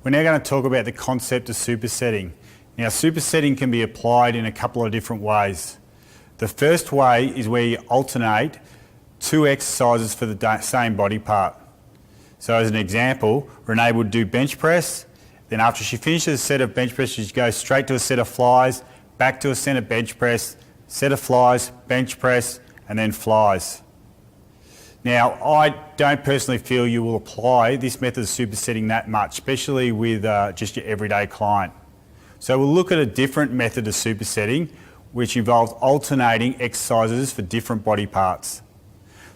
We're now going to talk about the concept of supersetting. Now, supersetting can be applied in a couple of different ways. The first way is where you alternate two exercises for the same body part. So as an example, Renee would do bench press, then after she finishes a set of bench press, she goes straight to a set of flies, back to a set of bench press, set of flies, bench press, and then flies. Now, I don't personally feel you will apply this method of supersetting that much, especially with just your everyday client. So we'll look at a different method of supersetting, which involves alternating exercises for different body parts.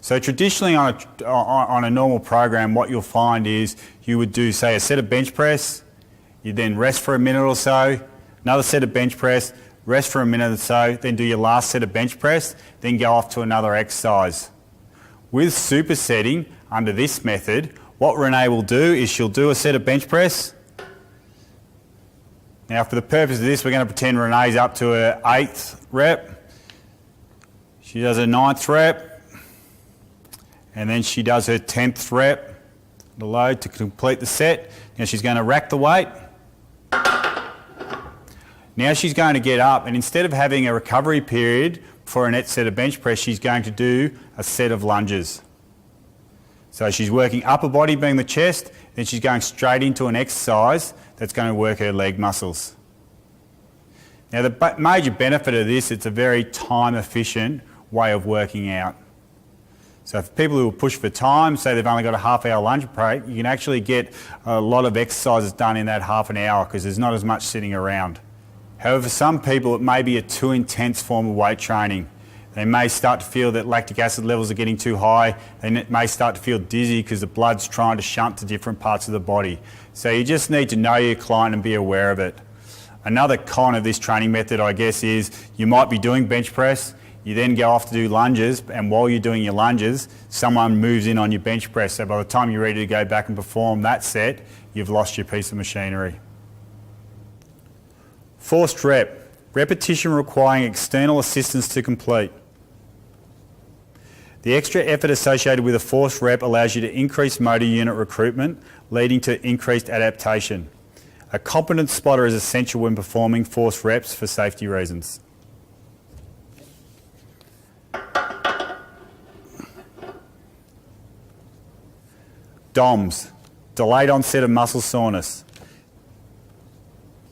So traditionally on a normal program, what you'll find is you would do, say, a set of bench press, you then rest for a minute or so, another set of bench press, rest for a minute or so, then do your last set of bench press, then go off to another exercise. With supersetting, under this method, what Renee will do is she'll do a set of bench press. Now, for the purpose of this, we're going to pretend Renee's up to her 8th rep. She does her 9th rep, and then she does her 10th rep, the load to complete the set. Now she's going to rack the weight. Now she's going to get up, and instead of having a recovery period for a next set of bench press, she's going to do a set of lunges. So she's working upper body being the chest, then she's going straight into an exercise that's going to work her leg muscles. Now the major benefit of this, it's a very time efficient way of working out. So for people who push for time, say they've only got a half-hour lunch break, you can actually get a lot of exercises done in that half an hour because there's not as much sitting around. However, for some people it may be a too intense form of weight training. They may start to feel that lactic acid levels are getting too high. They may start to feel dizzy because the blood's trying to shunt to different parts of the body. So you just need to know your client and be aware of it. Another con of this training method, I guess, is you might be doing bench press, you then go off to do lunges, and while you're doing your lunges, someone moves in on your bench press. So by the time you're ready to go back and perform that set, you've lost your piece of machinery. Forced rep, repetition requiring external assistance to complete. The extra effort associated with a forced rep allows you to increase motor unit recruitment, leading to increased adaptation. A competent spotter is essential when performing forced reps for safety reasons. DOMS, delayed onset of muscle soreness.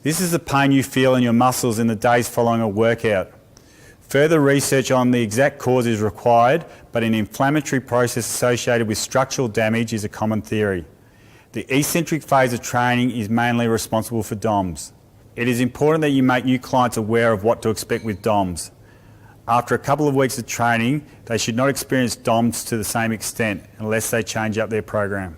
This is the pain you feel in your muscles in the days following a workout. Further research on the exact cause is required, but an inflammatory process associated with structural damage is a common theory. The eccentric phase of training is mainly responsible for DOMS. It is important that you make new clients aware of what to expect with DOMS. After a couple of weeks of training, they should not experience DOMS to the same extent unless they change up their program.